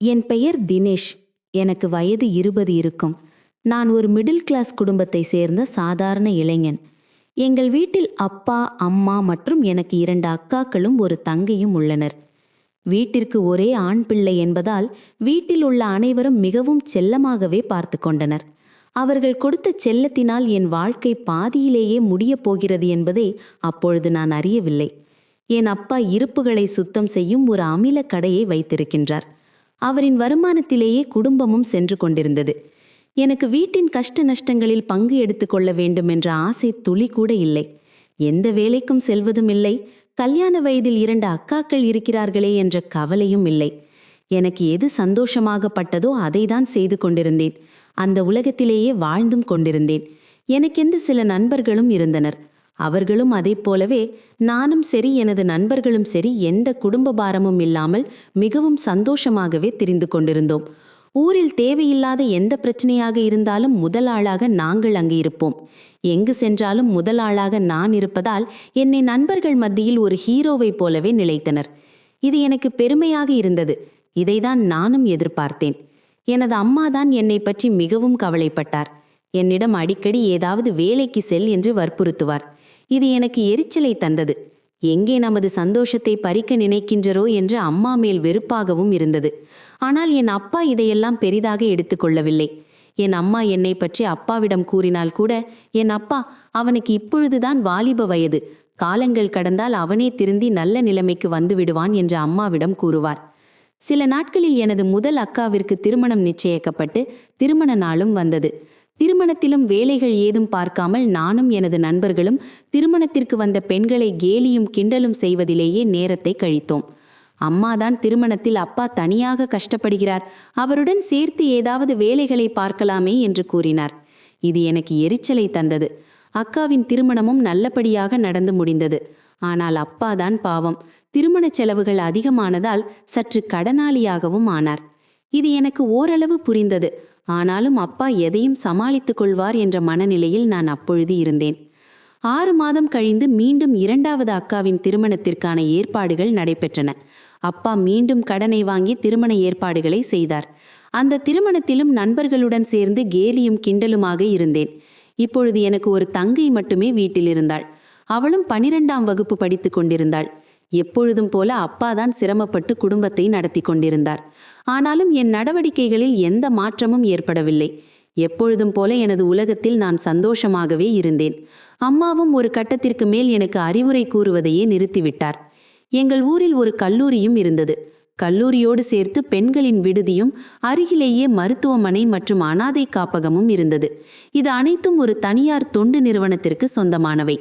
என் பெயர் தினேஷ். எனக்கு வயது 20 இருக்கும். நான் ஒரு மிடில் கிளாஸ் குடும்பத்தை சேர்ந்த சாதாரண இளைஞன். எங்கள் வீட்டில் அப்பா, அம்மா மற்றும் எனக்கு 2 அக்காக்களும் ஒரு தங்கையும் உள்ளனர். வீட்டிற்கு ஒரே ஆண் பிள்ளை என்பதால் வீட்டில் உள்ள அனைவரும் மிகவும் செல்லமாகவே பார்த்து கொண்டனர். அவர்கள் கொடுத்த செல்லத்தினால் என் வாழ்க்கை பாதியிலேயே முடியப் போகிறது என்பதை அப்பொழுது நான் அறியவில்லை. என் அப்பா இருப்புகளை சுத்தம் செய்யும் ஒரு அமில கடையை வைத்திருக்கின்றார். அவரின் வருமானத்திலேயே குடும்பமும் சென்று கொண்டிருந்தது. எனக்கு வீட்டின் கஷ்ட நஷ்டங்களில் பங்கு எடுத்துக்கொள்ள வேண்டும் என்ற ஆசை துளி கூட இல்லை. எந்த வேலைக்கும் செல்வதும் இல்லை. கல்யாண வயதில் 2 அக்காக்கள் இருக்கிறார்களே என்ற கவலையும் இல்லை. எனக்கு எது சந்தோஷமாகப்பட்டதோ அதைதான் செய்து கொண்டிருந்தேன். அந்த உலகத்திலேயே வாழ்ந்தும் கொண்டிருந்தேன். எனக்கென்று சில நண்பர்களும் இருந்தனர். அவர்களும் அதை போலவே நானும் சரி, எனது நண்பர்களும் சரி, எந்த குடும்ப பாரமும் இல்லாமல் மிகவும் சந்தோஷமாகவே திரிந்து கொண்டிருந்தோம். ஊரில் தேவையில்லாத எந்த பிரச்சனையாக இருந்தாலும் முதல் ஆளாக நாங்கள் அங்கு இருப்போம். எங்கு சென்றாலும் முதல் ஆளாக நான் இருப்பதால் என்னை நண்பர்கள் மத்தியில் ஒரு ஹீரோவை போலவே நிலைத்தனர். இது எனக்கு பெருமையாக இருந்தது. இதைதான் நானும் எதிர்பார்த்தேன். எனது அம்மாதான் என்னை பற்றி மிகவும் கவலைப்பட்டார். என்னிடம் அடிக்கடி ஏதாவது வேலைக்கு செல் என்று வற்புறுத்துவார். இது எனக்கு எரிச்சலை தந்தது. எங்கே நமது சந்தோஷத்தை பறிக்க நினைக்கின்றரோ என்று அம்மா மேல் வெறுப்பாகவும் இருந்தது. ஆனால் என் அப்பா இதையெல்லாம் பெரிதாக எடுத்துக்கொள்ளவில்லை. என் அம்மா என்னை பற்றி அப்பாவிடம் கூறினால் கூட, என் அப்பா, அவனுக்கு இப்பொழுதுதான் வாலிப வயது, காலங்கள் கடந்தால் அவனே திருந்தி நல்ல நிலைமைக்கு வந்து விடுவான் என்று அம்மாவிடம் கூறுவார். சில நாட்களில் எனது முதல் அக்காவிற்கு திருமணம் நிச்சயிக்கப்பட்டு திருமண நாளும் வந்தது. திருமணத்திலும் வேலைகள் ஏதும் பார்க்காமல் நானும் எனது நண்பர்களும் திருமணத்திற்கு வந்த பெண்களை கேலியும் கிண்டலும் செய்வதிலேயே நேரத்தை கழித்தோம். அம்மாதான் திருமணத்தில் அப்பா தனியாக கஷ்டப்படுகிறார், அவருடன் சேர்த்து ஏதாவது வேலைகளை பார்க்கலாமே என்று கூறினார். இது எனக்கு எரிச்சலை தந்தது. அக்காவின் திருமணமும் நல்லபடியாக நடந்து முடிந்தது. ஆனால் அப்பாதான் பாவம், திருமண செலவுகள் அதிகமானதால் சற்று கடனாளியாகவும் ஆனார். இது எனக்கு ஓரளவு புரிந்தது. ஆனாலும் அப்பா எதையும் சமாளித்துக் கொள்வார் என்ற மனநிலையில் நான் அப்பொழுது இருந்தேன். 6 மாதம் கழிந்து மீண்டும் 2வது அக்காவின் திருமணத்திற்கான ஏற்பாடுகள் நடைபெற்றன. அப்பா மீண்டும் கடனை வாங்கி திருமண ஏற்பாடுகளை செய்தார். அந்த திருமணத்திலும் நண்பர்களுடன் சேர்ந்து கேலியும் கிண்டலுமாக இருந்தேன். இப்பொழுது எனக்கு ஒரு தங்கை மட்டுமே வீட்டில் இருந்தாள். அவளும் 12ஆம் வகுப்பு படித்து கொண்டிருந்தாள். எப்பொழுதும் போல அப்பாதான் சிரமப்பட்டு குடும்பத்தை நடத்தி கொண்டிருந்தார். ஆனாலும் என் நடவடிக்கைகளில் எந்த மாற்றமும் ஏற்படவில்லை. எப்பொழுதும் போல எனது உலகத்தில் நான் சந்தோஷமாகவே இருந்தேன். அம்மாவும் ஒரு கட்டத்திற்கு மேல் எனக்கு அறிவுரை கூறுவதையே நிறுத்திவிட்டார். எங்கள் ஊரில் ஒரு கல்லூரியும் இருந்தது. கல்லூரியோடு சேர்த்து பெண்களின் விடுதியும், அருகிலேயே மருத்துவமனை மற்றும் அனாதை காப்பகமும் இருந்தது. இது அனைத்தும் ஒரு தனியார் தொண்டு நிறுவனத்திற்கு சொந்தமானவை.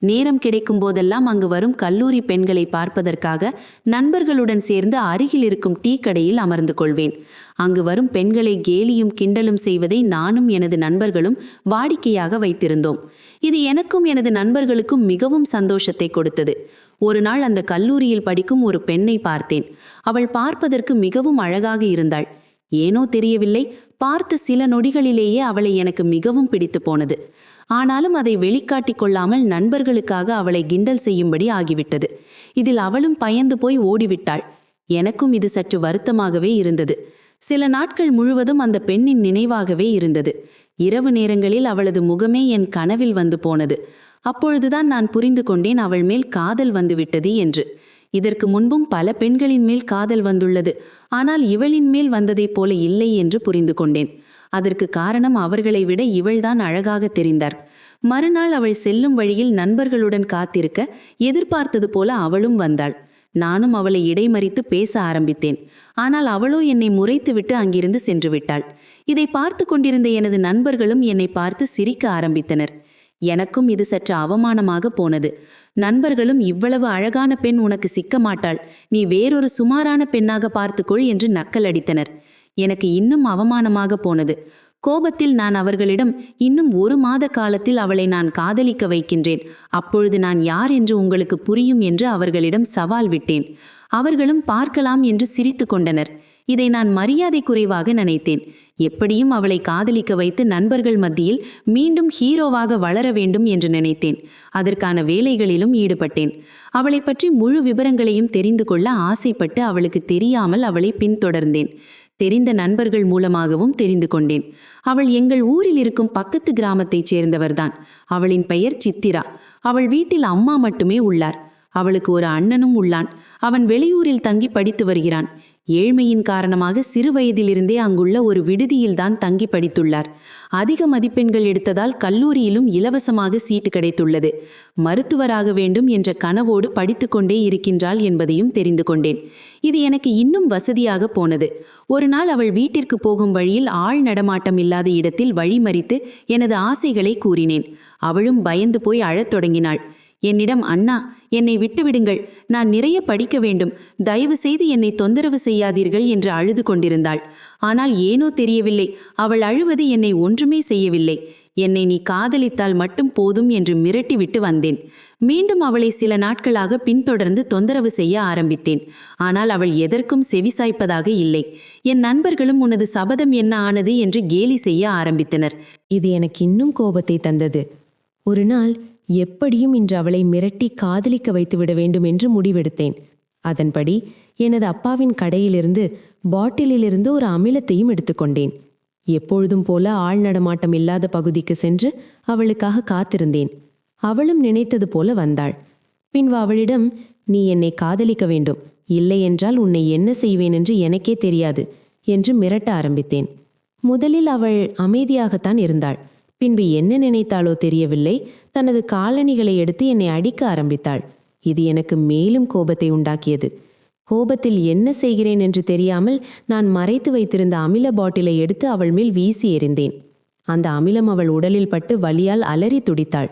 நேரம் கிடைக்கும் போதெல்லாம் அங்கு வரும் கல்லூரி பெண்களை பார்ப்பதற்காக நண்பர்களுடன் சேர்ந்து அருகில் இருக்கும் டீ கடையில் அமர்ந்து கொள்வேன். அங்கு வரும் பெண்களை கேலியும் கிண்டலும் செய்வதை நானும் எனது நண்பர்களும் வாடிக்கையாக வைத்திருந்தோம். இது எனக்கும் எனது நண்பர்களுக்கும் மிகவும் சந்தோஷத்தை கொடுத்தது. ஒரு நாள் அந்த கல்லூரியில் படிக்கும் ஒரு பெண்ணை பார்த்தேன். அவள் பார்ப்பதற்கு மிகவும் அழகாக இருந்தாள். ஏனோ தெரியவில்லை, பார்த்த சில நொடிகளிலேயே அவளை எனக்கு மிகவும் பிடித்து போனது. ஆனாலும் அதை வெளிக்காட்டிக் கொள்ளாமல் நண்பர்களுக்காக அவளை கிண்டல் செய்யும்படி ஆகிவிட்டது. இதில் அவளும் பயந்து போய் ஓடிவிட்டாள். எனக்கும் இது சற்று வருத்தமாகவே இருந்தது. சில நாட்கள் முழுவதும் அந்த பெண்ணின் நினைவாகவே இருந்தது. இரவு நேரங்களில் அவளது முகமே என் கனவில் வந்து போனது. அப்பொழுதுதான் நான் புரிந்து கொண்டேன் அவள் மேல் காதல் வந்துவிட்டது என்று. இதற்கு முன்பும் பல பெண்களின் மேல் காதல் வந்துள்ளது. ஆனால் இவளின் மேல் வந்ததைப் போல இல்லை என்று புரிந்து கொண்டேன். அதற்கு காரணம் அவர்களை விட இவள்தான் அழகாக தெரிந்தார். மறுநாள் அவள் செல்லும் வழியில் நண்பர்களுடன் காத்திருக்க எதிர்பார்த்தது போல அவளும் வந்தாள். நானும் அவளை இடைமறித்து பேச ஆரம்பித்தேன். ஆனால் அவளோ என்னை முறைத்துவிட்டு அங்கிருந்து சென்று விட்டாள். இதை பார்த்து கொண்டிருந்த எனது நண்பர்களும் என்னை பார்த்து சிரிக்க ஆரம்பித்தனர். எனக்கும் இது சற்று அவமானமாக போனது. நண்பர்களும், இவ்வளவு அழகான பெண் உனக்கு சிக்க மாட்டாள், நீ வேறொரு சுமாரான பெண்ணாக பார்த்துக்கொள் என்று நக்கல் அடித்தனர். எனக்கு இன்னும் அவமானமாக போனது. கோபத்தில் நான் அவர்களிடம், இன்னும் 1 மாத காலத்தில் அவளை நான் காதலிக்க வைக்கின்றேன், அப்பொழுது நான் யார் என்று உங்களுக்கு புரியும் என்று அவர்களிடம் சவால் விட்டேன். அவர்களும் பார்க்கலாம் என்று சிரித்து கொண்டனர். இதை நான் மரியாதை குறைவாக நினைத்தேன். எப்படியும் அவளை காதலிக்க வைத்து நண்பர்கள் மத்தியில் மீண்டும் ஹீரோவாக வளர வேண்டும் என்று நினைத்தேன். அதற்கான வேலைகளிலும் ஈடுபட்டேன். அவளை பற்றி முழு விபரங்களையும் தெரிந்து கொள்ள ஆசைப்பட்டு அவளுக்கு தெரியாமல் அவளை பின்தொடர்ந்தேன். தெரிந்த நண்பர்கள் மூலமாகவும் தெரிந்து கொண்டேன். அவள் எங்கள் ஊரில் இருக்கும் பக்கத்து கிராமத்தைச் சேர்ந்தவர்தான். அவளின் பெயர் சித்திரா. அவள் வீட்டில் அம்மா மட்டுமே உள்ளார். அவளுக்கு ஒரு அண்ணனும் உள்ளான். அவன் வெளியூரில் தங்கி படித்து வருகிறான். ஏழ்மையின் காரணமாக சிறு வயதிலிருந்தே அங்குள்ள ஒரு விடுதியில்தான் தங்கி படித்துள்ளார். அதிக மதிப்பெண்கள் எடுத்ததால் கல்லூரியிலும் இலவசமாக சீட்டு கிடைத்துள்ளது. மருத்துவராக வேண்டும் என்ற கனவோடு படித்து கொண்டே இருக்கின்றாள் என்பதையும் தெரிந்து கொண்டேன். இது எனக்கு இன்னும் வசதியாக போனது. ஒரு நாள் அவள் வீட்டிற்கு போகும் வழியில் ஆள் நடமாட்டம் இல்லாத இடத்தில் வழிமறித்து எனது ஆசைகளை கூறினேன். அவளும் பயந்து போய் அழத் தொடங்கினாள். என்னிடம், அண்ணா, என்னை விட்டுவிடுங்கள், நான் நிறைய படிக்க வேண்டும், தயவு செய்து என்னை தொந்தரவு செய்யாதீர்கள் என்று அழுது கொண்டிருந்தாள். ஆனால் ஏனோ தெரியவில்லை, அவள் அழுவது என்னை ஒன்றுமே செய்யவில்லை. என்னை நீ காதலித்தால் மட்டும் போதும் என்று மிரட்டிவிட்டு வந்தேன். மீண்டும் அவளை சில நாட்களாக பின்தொடர்ந்து தொந்தரவு செய்ய ஆரம்பித்தேன். ஆனால் அவள் எதற்கும் செவிசாய்ப்பதாக இல்லை. என் நண்பர்களும் உனது சபதம் என்ன ஆனது என்று கேலி செய்ய ஆரம்பித்தனர். இது எனக்கு இன்னும் கோபத்தை தந்தது. ஒரு நாள் எப்படியும் இன்று அவளை மிரட்டி காதலிக்க வைத்துவிட வேண்டும் என்று முடிவெடுத்தேன். அதன்படி எனது அப்பாவின் கடையிலிருந்து பாட்டிலிலிருந்து ஒரு அமிலத்தையும் எடுத்துக்கொண்டேன். எப்பொழுதும் போல ஆள் நடமாட்டம் இல்லாத பகுதிக்கு சென்று அவளுக்காக காத்திருந்தேன். அவளும் நினைத்தது போல வந்தாள். பின்பு அவளிடம், நீ என்னை காதலிக்க வேண்டும், இல்லை என்றால் உன்னை என்ன செய்வேன் என்று எனக்கே தெரியாது என்று மிரட்ட ஆரம்பித்தேன். முதலில் அவள் அமைதியாகத்தான் இருந்தாள். பின்பு என்ன நினைத்தாளோ தெரியவில்லை, தனது காலணிகளை எடுத்து என்னை அடிக்க ஆரம்பித்தாள். இது எனக்கு மேலும் கோபத்தை உண்டாக்கியது. கோபத்தில் என்ன செய்கிறேன் என்று தெரியாமல் நான் மறைத்து வைத்திருந்த அமில பாட்டிலை எடுத்து அவள் மேல் வீசி எறிந்தேன். அந்த அமிலம் அவள் உடலில் பட்டு வலியால் அலறி துடித்தாள்.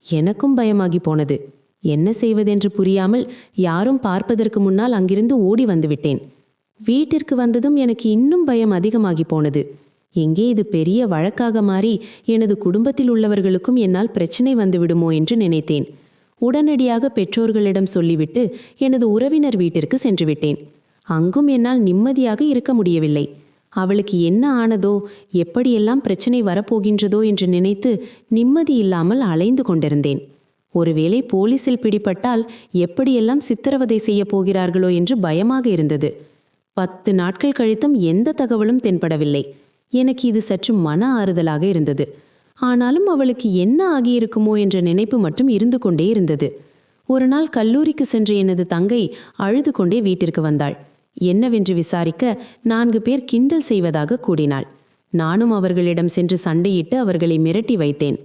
எனக்கும் பயமாகி போனது. என்ன செய்வதென்று புரியாமல் யாரும் பார்ப்பதற்கு முன்னால் அங்கிருந்து ஓடி வந்துவிட்டேன். வீட்டிற்கு வந்ததும் எனக்கு இன்னும் பயம் அதிகமாகி போனது. எங்கே இது பெரிய வழக்காக மாறி எனது குடும்பத்தில் உள்ளவர்களுக்கும் என்னால் பிரச்சனை வந்துவிடுமோ என்று நினைத்தேன். உடனடியாக பெற்றோர்களிடம் சொல்லிவிட்டு எனது உறவினர் வீட்டிற்கு சென்று விட்டேன். அங்கும் என்னால் நிம்மதியாக இருக்க முடியவில்லை. அவளுக்கு என்ன ஆனதோ, எப்படியெல்லாம் பிரச்சனை வரப்போகின்றதோ என்று நினைத்து நிம்மதி இல்லாமல் அலைந்து கொண்டிருந்தேன். ஒருவேளை போலீசில் பிடிபட்டால் எப்படியெல்லாம் சித்திரவதை செய்ய போகிறார்களோ என்று பயமாக இருந்தது. 10 நாட்கள் கழித்தும் எந்த தகவலும் தென்படவில்லை. எனக்கு இது சற்று மன ஆறுதலாக இருந்தது. ஆனாலும் அவளுக்கு என்ன ஆகியிருக்குமோ என்ற நினைப்பு மட்டும் இருந்து கொண்டே இருந்தது. ஒரு நாள் கல்லூரிக்கு சென்ற எனது தங்கை அழுது கொண்டே வீட்டிற்கு வந்தாள். என்னவென்று விசாரிக்க 4 பேர் கிண்டல் செய்வதாக கூறினாள். நானும் அவர்களிடம் சென்று சண்டையிட்டு அவர்களை மிரட்டி வைத்தேன்.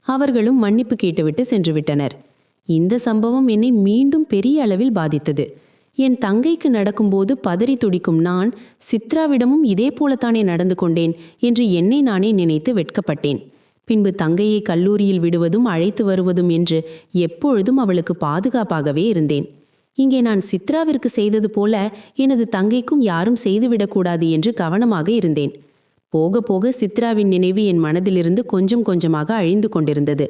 அவர்களும் மன்னிப்பு கேட்டுவிட்டு சென்று விட்டனர். இந்த சம்பவம் என்னை மீண்டும் பெரிய அளவில் பாதித்தது. என் தங்கைக்கு நடக்கும்போது பதறி துடிக்கும் நான் சித்ராவிடமும் இதே போலத்தானே நடந்து கொண்டேன் என்று என்னை நானே நினைத்து வெட்கப்பட்டேன். பின்பு தங்கையை கல்லூரியில் விடுவதும் அழைத்து வருவதும் என்று எப்பொழுதும் அவளுக்கு பாதுகாப்பாகவே இருந்தேன். இங்கே நான் சித்ராவிற்கு செய்தது போல எனது தங்கைக்கும் யாரும் செய்துவிடக்கூடாது என்று கவனமாக இருந்தேன். போக போக சித்ராவின் நினைவு என் மனதிலிருந்து கொஞ்சம் கொஞ்சமாக அழிந்து கொண்டிருந்தது.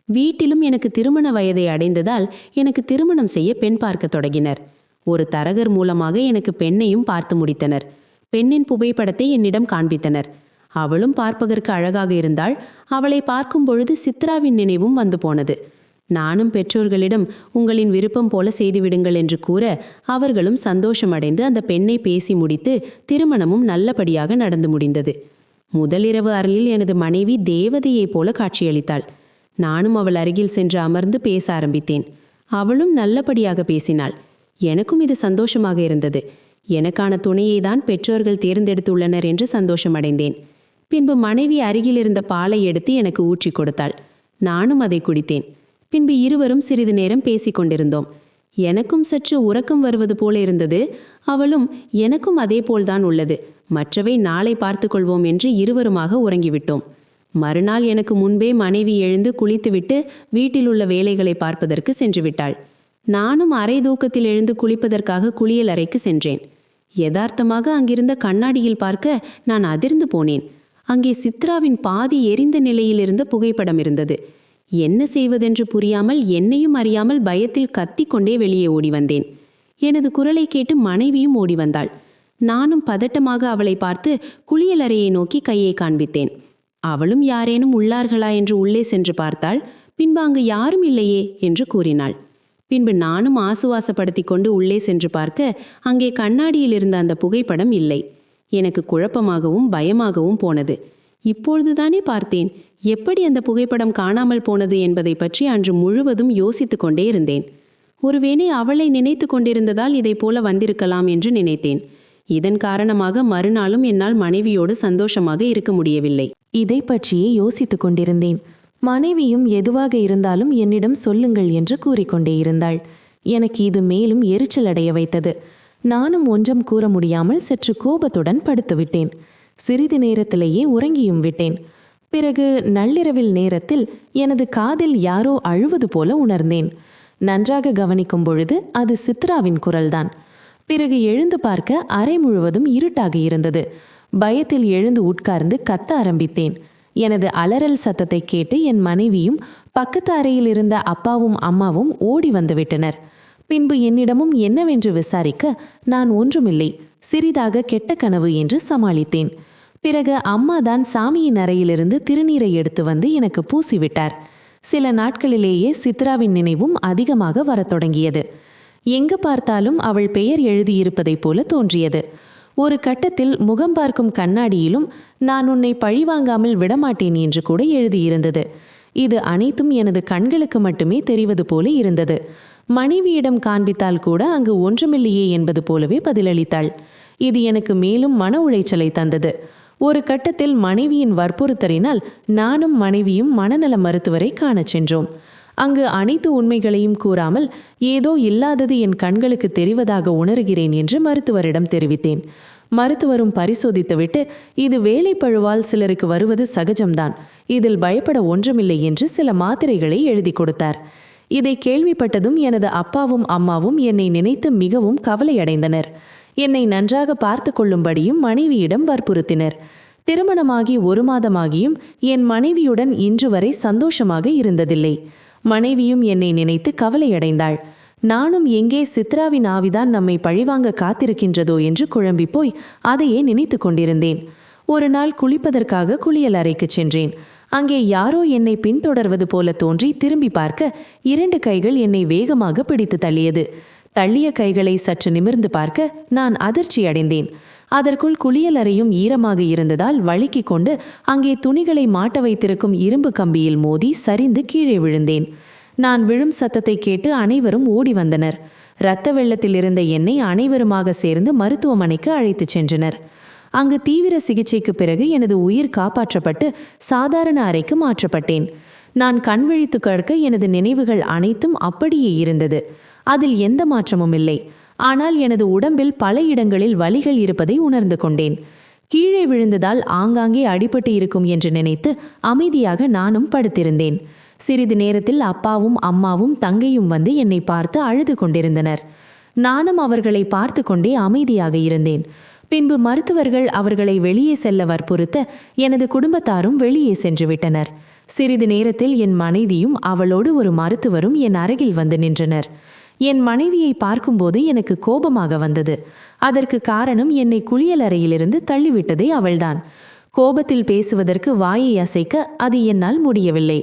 வீட்டிலும் எனக்கு திருமண வயதை அடைந்ததால் எனக்கு திருமணம் செய்ய பெண் பார்க்க தொடங்கினர். ஒரு தரகர் மூலமாக எனக்கு பெண்ணையும் பார்த்து முடித்தனர். பெண்ணின் புகைப்படத்தை என்னிடம் காண்பித்தனர். அவளும் பார்ப்பதற்கு அழகாக இருந்தாள். அவளை பார்க்கும் பொழுது சித்ராவின் நினைவும் வந்து போனது. நானும் பெற்றோர்களிடம் உங்களின் விருப்பம் போல செய்துவிடுங்கள் என்று கூற அவர்களும் சந்தோஷமடைந்து அந்த பெண்ணை பேசி முடித்து திருமணமும் நல்லபடியாக நடந்து முடிந்தது. முதலிரவு அறையில் எனது மனைவி தேவதையைப் போல காட்சியளித்தாள். நானும் அவள் அருகில் சென்று அமர்ந்து பேச ஆரம்பித்தேன். அவளும் நல்லபடியாக பேசினாள். எனக்கும் இது சந்தோஷமாக இருந்தது. எனக்கான துணையை தான் பெற்றோர்கள் தேர்ந்தெடுத்துள்ளனர் என்று சந்தோஷமடைந்தேன். பின்பு மனைவி அருகில் இருந்த பாலை எடுத்து எனக்கு ஊற்றி கொடுத்தாள். நானும் அதை குடித்தேன். பின்பு இருவரும் சிறிது நேரம் பேசிக்கொண்டிருந்தோம். எனக்கும் சற்று உறக்கம் வருவது போல இருந்தது. அவளும் எனக்கும் அதே போல்தான் உள்ளது, மற்றவை நாளை பார்த்து கொள்வோம் என்று இருவருமாக உறங்கிவிட்டோம். மறுநாள் எனக்கு முன்பே மனைவி எழுந்து குளித்துவிட்டு வீட்டில் உள்ள வேலைகளை பார்ப்பதற்கு சென்று விட்டாள். நானும் அரை தூக்கத்தில் எழுந்து குளிப்பதற்காக குளியல் அறைக்கு சென்றேன். யதார்த்தமாக அங்கிருந்த கண்ணாடியில் பார்க்க நான் அதிர்ந்து போனேன். அங்கே சித்ராவின் பாதி எரிந்த நிலையில் இருந்த புகைப்படம் இருந்தது. என்ன செய்வதென்று புரியாமல் என்னையும் அறியாமல் பயத்தில் கத்திக்கொண்டே வெளியே ஓடி வந்தேன். எனது குரலை கேட்டு மனைவியும் ஓடி வந்தாள். நானும் பதட்டமாக அவளை பார்த்து குளியலறையை நோக்கி கையை காண்பித்தேன். அவளும் யாரேனும் உள்ளார்களா என்று உள்ளே சென்று பார்த்தாள். பின்பு அங்கு யாரும் இல்லையே என்று கூறினாள். பின்பு நானும் ஆசுவாசப்படுத்தி கொண்டு உள்ளே சென்று பார்க்க அங்கே கண்ணாடியில் இருந்த அந்த புகைப்படம் இல்லை. எனக்கு குழப்பமாகவும் பயமாகவும் போனது. இப்பொழுதுதானே பார்த்தேன் எப்படி அந்த புகைப்படம் காணாமல் போனது என்பதை பற்றி அன்று முழுவதும் யோசித்து கொண்டே இருந்தேன். ஒருவேளை அவளை நினைத்து கொண்டிருந்ததால் இதை போல வந்திருக்கலாம் என்று நினைத்தேன். இதன் காரணமாக மறுநாளும் என்னால் மனைவியோடு சந்தோஷமாக இருக்க முடியவில்லை. இதை பற்றியே யோசித்துக் கொண்டிருந்தேன். மனைவியும் எதுவாக இருந்தாலும் என்னிடம் சொல்லுங்கள் என்று கூறிக்கொண்டே இருந்தாள். எனக்கு இது மேலும் எரிச்சல் அடைய வைத்தது. நானும் ஒன்றும் கூற முடியாமல் சற்று கோபத்துடன் படுத்துவிட்டேன். சிறிது நேரத்திலேயே உறங்கியும் விட்டேன். பிறகு நள்ளிரவில் நேரத்தில் எனது காதில் யாரோ அழுவது போல உணர்ந்தேன். நன்றாக கவனிக்கும் பொழுது அது சித்ராவின் குரல்தான். பிறகு எழுந்து பார்க்க அறை முழுவதும் இருட்டாக இருந்தது. பயத்தில் எழுந்து உட்கார்ந்து கத்த ஆரம்பித்தேன். எனது அலறல் சத்தத்தை கேட்டு என் மனைவியும் பக்கத்து அறையில் இருந்த அப்பாவும் அம்மாவும் ஓடி வந்துவிட்டனர். பின்பு என்னிடமும் என்னவென்று விசாரிக்க நான் ஒன்றுமில்லை, சிறிதாக கெட்ட கனவு என்று சமாளித்தேன். பிறகு அம்மாதான் சாமியின் அறையிலிருந்து திருநீரை எடுத்து வந்து எனக்கு பூசிவிட்டார். சில நாட்களிலேயே சித்ராவின் நினைவும் அதிகமாக வரத் தொடங்கியது. எங்கு பார்த்தாலும் அவள் பெயர் எழுதியிருப்பதைப் போல தோன்றியது. ஒரு கட்டத்தில் முகம் பார்க்கும் கண்ணாடியிலும் நான் உன்னை பழிவாங்காமல் விடமாட்டேன் என்று கூட எழுதியிருந்தது. இது அனைத்தும் எனது கண்களுக்கு மட்டுமே தெரிவது போல இருந்தது. மனைவியிடம் காண்பித்தால் கூட அங்கு ஒன்றுமில்லையே என்பது போலவே பதிலளித்தாள். இது எனக்கு மேலும் மன உளைச்சலை தந்தது. ஒரு கட்டத்தில் மனைவியின் வற்புறுத்தலினால் நானும் மனைவியும் மனநல மருத்துவரை காணச் சென்றோம். அங்கு அனைத்து உண்மைகளையும் கூறாமல் ஏதோ இல்லாதது என் கண்களுக்கு தெரிவதாக உணர்கிறேன் என்று மருத்துவரிடம் தெரிவித்தேன். மருத்துவரும் பரிசோதித்துவிட்டு இது வேலைப்பழுவால் சிலருக்கு வருவது சகஜம்தான், இதில் பயப்பட ஒன்றுமில்லை என்று சில மாத்திரைகளை எழுதி கொடுத்தார். இதை கேள்விப்பட்டதும் எனது அப்பாவும் அம்மாவும் என்னை நினைத்து மிகவும் கவலையடைந்தனர். என்னை நன்றாக பார்த்து கொள்ளும்படியும் மனைவியிடம் வற்புறுத்தினர். திருமணமாகி 1 மாதமாகியும் என் மனைவியுடன் இன்று வரை சந்தோஷமாக இருந்ததில்லை. மனைவியும் என்னை நினைத்து கவலையடைந்தாள். நானும் எங்கே சித்ராவின் ஆவிதான் நம்மை பழிவாங்க காத்திருக்கின்றதோ என்று குழம்பி போய் அதையே நினைத்து கொண்டிருந்தேன். ஒரு நாள் குளிப்பதற்காக குளியல் அறைக்கு சென்றேன். அங்கே யாரோ என்னை பின்தொடர்வது போல தோன்றி திரும்பி பார்க்க 2 கைகள் என்னை வேகமாக பிடித்து தள்ளியது. தள்ளிய கைகளை சற்று நிமிர்ந்து பார்க்க நான் அதிர்ச்சி அடைந்தேன். அதற்குள் குளியல் அறையும் ஈரமாக இருந்ததால் வழுக்கிக் கொண்டு அங்கே துணிகளை மாட்ட வைத்திருக்கும் இரும்பு கம்பியில் மோதி சரிந்து கீழே விழுந்தேன். நான் விழும் சத்தத்தை கேட்டு அனைவரும் ஓடி வந்தனர். இரத்த வெள்ளத்தில் இருந்த என்னை அனைவருமாக சேர்ந்து மருத்துவமனைக்கு அழைத்துச் சென்றனர். அங்கு தீவிர சிகிச்சைக்கு பிறகு எனது உயிர் காப்பாற்றப்பட்டு சாதாரண அறைக்கு மாற்றப்பட்டேன். நான் கண் விழித்து கற்க எனது நினைவுகள் அனைத்தும் அப்படியே இருந்தது. அதில் எந்த மாற்றமும் இல்லை. ஆனால் எனது உடம்பில் பல இடங்களில் வலிகள் இருப்பதை உணர்ந்து கொண்டேன். கீழே விழுந்ததால் ஆங்காங்கே அடிபட்டு இருக்கும் என்று நினைத்து அமைதியாக நானும் படுத்திருந்தேன். சிறிது நேரத்தில் அப்பாவும் அம்மாவும் தங்கையும் வந்து என்னை பார்த்து அழுது கொண்டிருந்தனர். நானும் அவர்களை பார்த்து கொண்டே அமைதியாக இருந்தேன். பின்பு மருத்துவர்கள் அவர்களை வெளியே செல்ல வற்புறுத்த எனது குடும்பத்தாரும் வெளியே சென்று விட்டனர். சிறிது நேரத்தில் என் மனைவியும் அவளோடு ஒரு மருத்துவரும் என் அருகில் வந்து நின்றனர். என் மனைவியை பார்க்கும்போது எனக்கு கோபமாக வந்தது. அதற்கு காரணம் என்னை குளியல் அறையிலிருந்து தள்ளிவிட்டதே அவள்தான். கோபத்தில் பேசுவதற்கு வாயை அசைக்க அது என்னால் முடியவில்லை.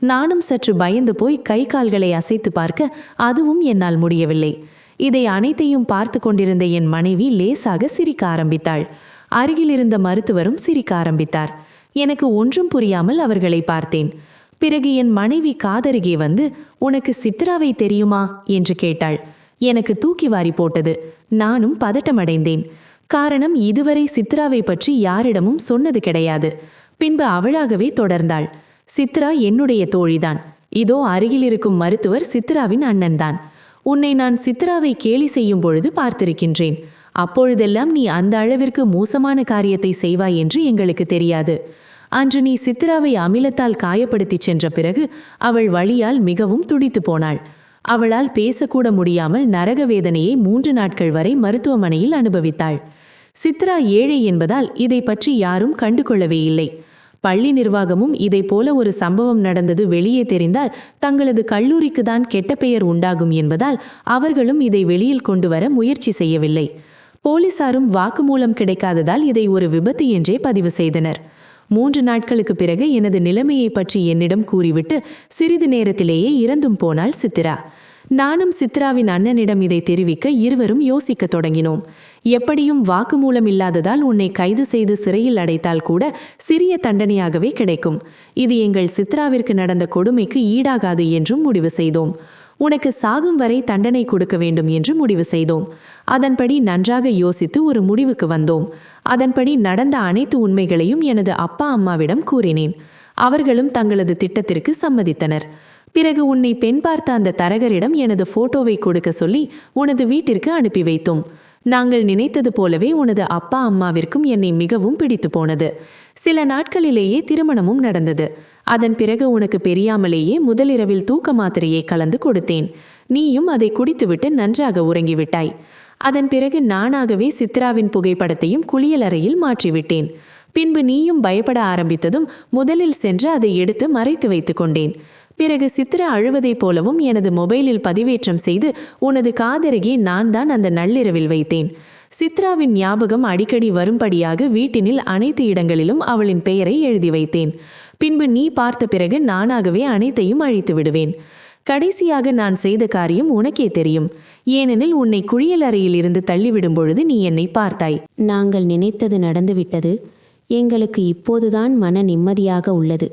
நானும் சற்று பயந்து போய் கை கால்களை அசைத்து பார்க்க அதுவும் என்னால் முடியவில்லை. இதை அனைத்தையும் பார்த்து கொண்டிருந்த என் மனைவி லேசாக சிரிக்க ஆரம்பித்தாள். அருகில் இருந்த மருத்துவரும் சிரிக்க ஆரம்பித்தார். எனக்கு ஒன்றும் புரியாமல் அவர்களை பார்த்தேன். பிறகு என் மனைவி காதருகே வந்து, உனக்கு சித்ராவை தெரியுமா என்று கேட்டாள். எனக்கு தூக்கி வாரி போட்டது. நானும் பதட்டமடைந்தேன். காரணம், இதுவரை சித்ராவை பற்றி யாரிடமும் சொன்னது கிடையாது. பின்பு அவளாகவே தொடர்ந்தாள். சித்ரா என்னுடைய தோழிதான். இதோ அருகில் இருக்கும் மருத்துவர் சித்ராவின் அண்ணன்தான். உன்னை நான் சித்ராவை கேலி செய்யும் பொழுது பார்த்திருக்கின்றேன். அப்பொழுதெல்லாம் நீ அந்த அளவிற்கு மோசமான காரியத்தை செய்வாய் என்று எங்களுக்கு தெரியாது. அன்று நீ சித்ராவை அமிலத்தால் காயப்படுத்தி சென்ற பிறகு அவள் வலியால் மிகவும் துடித்து போனாள். அவளால் பேசக்கூட முடியாமல் நரக வேதனையை 3 நாட்கள் வரை மருத்துவமனையில் அனுபவித்தாள். சித்ரா ஏழை என்பதால் இதை பற்றி யாரும் கண்டுகொள்ளவே இல்லை. பள்ளி நிர்வாகமும் இதை போல ஒரு சம்பவம் நடந்தது வெளியே தெரிந்தால் தங்களது கல்லூரிக்கு தான் கெட்ட பெயர் உண்டாகும் என்பதால் அவர்களும் இதை வெளியில் கொண்டு வர முயற்சி செய்யவில்லை. போலீசாரும் வாக்குமூலம் கிடைக்காததால் இதை ஒரு விபத்து என்றே பதிவு செய்தனர். 3 நாட்களுக்கு பிறகு எனது நிலைமையை பற்றி என்னிடம் கூறிவிட்டு சிறிது நேரத்திலேயே இறந்தும் போனாள் சித்ரா. நானும் சித்ராவின் அண்ணனிடம் இதை தெரிவிக்க இருவரும் யோசிக்கத் தொடங்கினோம். எப்படியும் வாக்குமூலம் இல்லாததால் உன்னை கைது செய்து சிறையில் அடைத்தால் கூட சிறிய தண்டனையாகவே கிடைக்கும். இது எங்கள் சித்ராவிற்கு நடந்த கொடுமைக்கு ஈடாகாது என்றும் முடிவு செய்தோம். உனக்கு சாகும் வரை தண்டனை கொடுக்க வேண்டும் என்று முடிவு செய்தோம். அதன்படி நன்றாக யோசித்து ஒரு முடிவுக்கு வந்தோம். அதன்படி நடந்த அனைத்து உண்மைகளையும் எனது அப்பா அம்மாவிடம் கூறினேன். அவர்களும் தங்களது திட்டத்திற்கு சம்மதித்தனர். பிறகு உன்னை பெண் பார்த்த அந்த தரகரிடம் எனது போட்டோவை கொடுக்க சொல்லி உனது வீட்டிற்கு அனுப்பி வைத்தோம். நாங்கள் நினைத்தது போலவே உனது அப்பா அம்மாவிற்கும் என்னை மிகவும் பிடித்து போனது. சில நாட்களிலேயே திருமணமும் நடந்தது. அதன் பிறகு உனக்கு தெரியாமலேயே முதலிரவில் தூக்க மாத்திரையை கலந்து கொடுத்தேன். நீயும் அதை குடித்துவிட்டு நன்றாக உறங்கிவிட்டாய். அதன் பிறகு நானாகவே சித்ராவின் புகைப்படத்தையும் குளியலறையில் மாற்றிவிட்டேன். பின்பு நீயும் பயப்பட ஆரம்பித்ததும் முதலில் சென்று அதை எடுத்து மறைத்து வைத்து கொண்டேன். பிறகு சித்ரா அழுவதைப் போலவும் எனது மொபைலில் பதிவேற்றம் செய்து உனது காதருகே நான் தான் அந்த நள்ளிரவில் வைத்தேன். சித்ராவின் ஞாபகம் அடிக்கடி வரும்படியாக வீட்டினில் அனைத்து இடங்களிலும் அவளின் பெயரை எழுதி வைத்தேன். பின்பு நீ பார்த்த பிறகு நானாகவே அனைத்தையும் அழித்து விடுவேன். கடைசியாக நான் செய்த காரியம் உனக்கே தெரியும். ஏனெனில் உன்னை குளியலறையில் இருந்து தள்ளிவிடும் பொழுது நீ என்னை பார்த்தாய். நாங்கள் நினைத்தது நடந்துவிட்டது. எங்களுக்கு இப்போதுதான் மன நிம்மதியாக உள்ளது.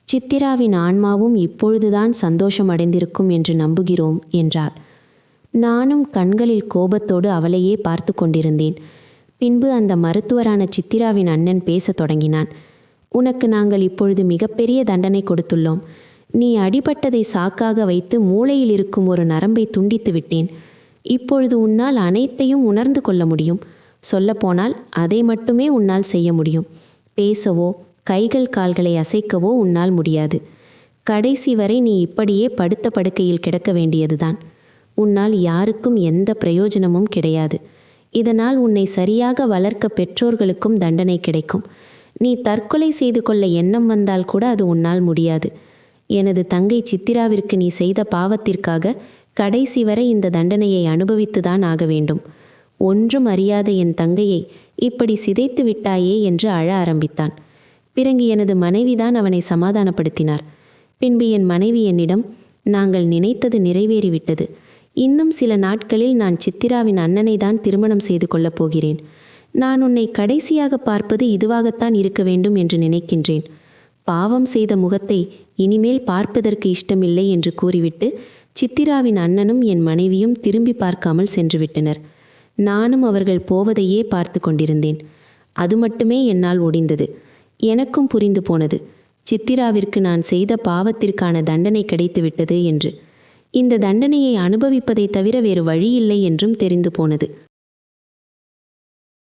சித்திராவின் ஆன்மாவும் இப்பொழுதுதான் சந்தோஷமடைந்திருக்கும் என்று நம்புகிறோம் என்றார். நானும் கண்களில் கோபத்தோடு அவளையே பார்த்து கொண்டிருந்தேன். பின்பு அந்த மருத்துவரான சித்திராவின் அண்ணன் பேசத் தொடங்கினான். உனக்கு நாங்கள் இப்பொழுது மிகப்பெரிய தண்டனை கொடுத்துள்ளோம். நீ அடிபட்டதை சாக்காக வைத்து மூளையில் இருக்கும் ஒரு நரம்பை துண்டித்து விட்டேன். இப்பொழுது உன்னால் அனைத்தையும் உணர்ந்து கொள்ள முடியும். சொல்லப்போனால் அதை மட்டுமே உன்னால் செய்ய முடியும். பேசவோ கைகள் கால்களை அசைக்கவோ உன்னால் முடியாது. கடைசி வரை நீ இப்படியே படுத்த படுக்கையில் கிடக்க வேண்டியதுதான். உன்னால் யாருக்கும் எந்த பிரயோஜனமும் கிடையாது. இதனால் உன்னை சரியாக வளர்க்க பெற்றோர்களுக்கும் தண்டனை கிடைக்கும். நீ தற்கொலை செய்து கொள்ள எண்ணம் வந்தால் கூட அது உன்னால் முடியாது. எனது தங்கை சித்திராவிற்கு நீ செய்த பாவத்திற்காக கடைசி வரை இந்த தண்டனையை அனுபவித்துதான் ஆக வேண்டும். ஒன்றும் அறியாத என் தங்கையை இப்படி சிதைத்து விட்டாயே என்று அழ ஆரம்பித்தான். பிறகு எனது மனைவிதான் அவனை சமாதானப்படுத்தினார். பின்பு என் மனைவி என்னிடம், நாங்கள் நினைத்தது நிறைவேறிவிட்டது. இன்னும் சில நாட்களில் நான் சித்திராவின் அண்ணனை தான் திருமணம் செய்து கொள்ளப் போகிறேன். நான் உன்னை கடைசியாக பார்ப்பது இதுவாகத்தான் இருக்க வேண்டும் என்று நினைக்கின்றேன். பாவம் செய்த முகத்தை இனிமேல் பார்ப்பதற்கு இஷ்டமில்லை என்று கூறிவிட்டு சித்திராவின் அண்ணனும் என் மனைவியும் திரும்பி பார்க்காமல் சென்றுவிட்டனர். நானும் அவர்கள் போவதையே பார்த்து கொண்டிருந்தேன். அது மட்டுமே என்னால் ஒடிந்தது. எனக்கும் புரிந்து போனது, சித்திராவிற்கு நான் செய்த பாவத்திற்கான தண்டனை கிடைத்துவிட்டது என்று. இந்த தண்டனையை அனுபவிப்பதை தவிர வேறு வழியில்லை என்றும் தெரிந்து போனது.